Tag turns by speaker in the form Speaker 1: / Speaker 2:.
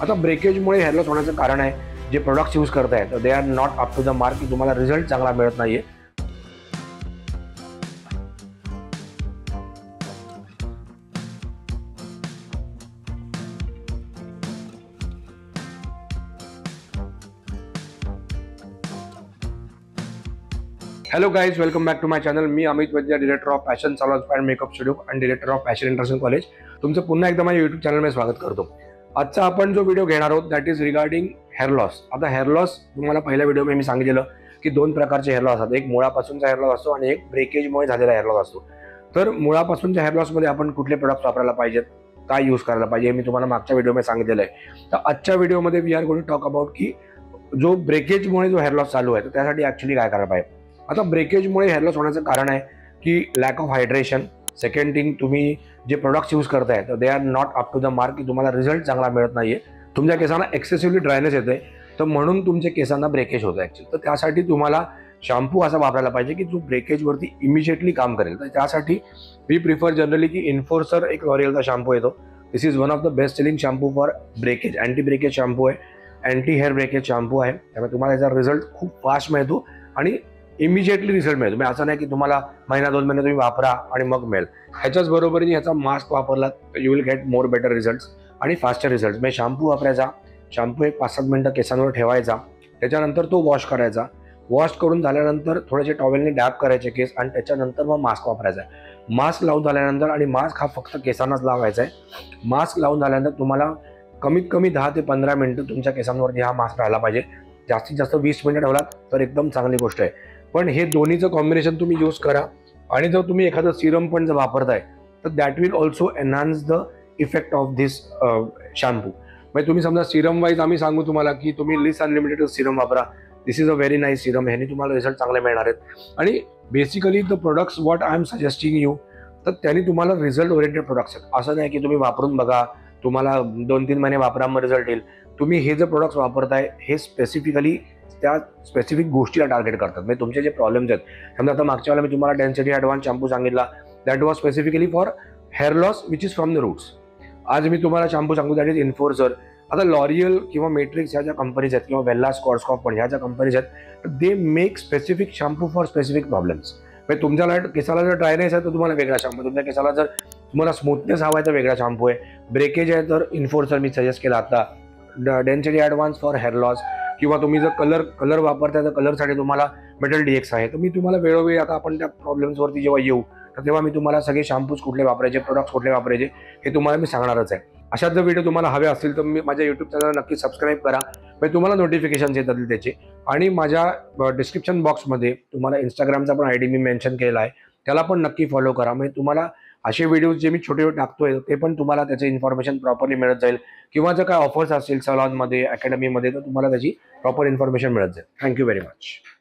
Speaker 1: आता ब्रेकेजमुळे hair loss होण्याचं कारण आहे जे प्रोडक्ट्स यूज करतायत they are not up to the mark, की तुम्हाला रिझल्ट चांगला मिळत नाहीये. Hello guys, welcome back to my channel. मी Amit Vaidya, director of fashion salons and makeup studio आणि director of fashion international college. तुमचं पुन्हा एकदा माझ्या यूट्यूब चॅनलमध्ये स्वागत करतो. आजचा आपण जो व्हिडिओ घेणार आहोत that is regarding hair loss. आता हेअर लॉस तुम्हाला पहिल्या व्हिडिओमध्ये मी सांगितलेलं की दोन प्रकारचे हेअर लॉस असतात. एक मुळापासूनचा हेअर लॉस असतो आणि एक ब्रेकेजमुळे झालेला हेअर लॉस असतो. तर मुळापासूनच्या हेअर लॉसमध्ये आपण कुठले प्रोडक्ट्स वापरायला पाहिजेत, काय यूज करायला पाहिजे, मी तुम्हाला मागच्या व्हिडिओमध्ये सांगितलेलं आहे. तर आजच्या व्हिडिओमध्ये we are going to talk about की जो ब्रेकेजमुळे जो हेअर लॉस चालू आहे तर त्यासाठी ॲक्च्युली काय करायला पाहिजे. आता ब्रेकेजमुळे हेअर लॉस होण्याचं कारण आहे की lack of hydration. Second thing, तुम्ही जे प्रोडक्ट्स यूज करताय तर they are not up to the mark, की तुम्हाला रिझल्ट चांगला मिळत नाहीये. तुमच्या केसांना एक्सेसिव्हली ड्रायनेस येते, तर म्हणून तुमच्या केसांना ब्रेकेज होतं ॲक्च्युली. तर त्यासाठी तुम्हाला शॅम्पू असा वापरायला पाहिजे की जो ब्रेकेजवरती इमिजिएटली काम करेल. तर त्यासाठी वी प्रिफर जनरली की इन्फोर्सर एक लॉरियलचा शॅम्पू येतो. This is one of the best selling shampoo for breakage. Anti breakage shampoo आहे, अँटी हेअर ब्रेकेज शॅम्पू आहे. त्यामुळे तुम्हाला याचा रिझल्ट खूप फास्ट मिळतो आणि इमिजिएटली रिझल्ट मिळतो. असं नाही की तुम्हाला महिना 2 महिने तुम्ही वापरा आणि मग मिळेल. ह्याच्याच बरोबरीने ह्याचा मास्क वापरला तर you will get more better results आणि फास्टर रिझल्ट्स. म्हणजे शॅम्पू वापरायचा, शॅम्पू एक 5-7 मिनटं केसांवर ठेवायचा, त्याच्यानंतर तो वॉश करायचा. वॉश करून झाल्यानंतर थोडेसे टॉवेलने डॅप करायचे केस आणि त्याच्यानंतर मग मास्क वापरायचा आहे. मास्क लावून झाल्यानंतर, आणि मास्क हा फक्त केसांनाच लावायचा आहे. मास्क लावून झाल्यानंतर तुम्हाला कमीत कमी 10 ते 15 मिनटं तुमच्या केसांवरती हा मास्क राहायला पाहिजे. जास्तीत जास्त 20 मिनिटं ठेवलात तर एकदम चांगली गोष्ट आहे. पण हे दोन्हीचं कॉम्बिनेशन तुम्ही यूज करा. आणि जर तुम्ही एखादं सिरम पण जर वापरताय तर that will also enhance the effect of this shampoo. म्हणजे तुम्ही समजा सिरम वाईज आम्ही सांगू तुम्हाला की तुम्ही लिस्ट अनलिमिटेड सिरम वापरा. This is a very nice serum. ह्याने तुम्हाला रिझल्ट चांगले मिळणार आहेत. आणि basically the products what I am suggesting you, तर त्यांनी तुम्हाला रिझल्ट ओरिएंटेड प्रोडक्ट्स आहेत. असं नाही की तुम्ही वापरून बघा, तुम्हाला 2-3 महिने वापरा मग रिझल्ट येईल. तुम्ही हे जे प्रोडक्ट्स वापरताय हे स्पेसिफिकली त्या स्पेसिफिक गोष्टीला टार्गेट करतात. म्हणजे तुमचे जे प्रॉब्लेम्स आहेत, समजा आता मागच्या वेळेला मी तुम्हाला डेन्सिटी ॲडव्हान्स शॅम्पू सांगितला, that was specifically for hair loss which is from the roots. आज मी तुम्हाला शॅम्पू सांगू दॅट इज इन्फोर्सर. आता लॉरियल किंवा मेट्रिक्स ह्या ज्या कंपनीज आहेत किंवा वेल्ला स्कॉट्सकॉप पण ह्या ज्या कंपनीज आहेत they make specific shampoo for specific problems. म्हणजे तुमच्या केसाला जर ड्रायनेस आहे तर तुम्हाला वेगळा शॅम्पू, तुमच्या केसाला जर तुम्हाला स्मूथनेस हवा आहे तर वेगळा शॅम्पू आहे. ब्रेकेज आहे तर इन्फोर्सर मी सजेस्ट केला आता. Density advance for hair loss, किंवा तुम्ही जर कलर वापरताय तर कलरसाठी तुम्हाला मेटल DX आहे. तर मी तुम्हाला वेळोवेळी आता आपण त्या प्रॉब्लेम्सवरती जेव्हा येऊ तर तेव्हा मी तुम्हाला सगळे शॅम्पूज कुठले वापरायचे, प्रोडक्ट्स कुठले वापरायचे हे तुम्हाला मी सांगणारच आहे. अशाच जर व्हिडिओ तुम्हाला हवे असतील तर मी माझ्या यूट्यूब चॅनल नक्की सबस्क्राईब करा. म्हणजे तुम्हाला नोटिफिकेशन्स येतात त्याचे. आणि माझ्या डिस्क्रिप्शन बॉक्समध्ये तुम्हाला इंस्टाग्रामचा पण ID मी मेन्शन केला आहे, त्याला पण नक्की फॉलो करा. म्हणजे तुम्हाला असे व्हिडिओज जे मी छोटे टाकतोय ते पण तुम्हाला त्याचे इन्फॉर्मेशन प्रॉपरली मिळत जाईल. किंवा जर काय ऑफर्स असतील सलॉनमध्ये, अकॅडमीमध्ये तर तुम्हाला त्याची प्रॉपर इन्फॉर्मेशन मिळत जाईल. Thank you very much.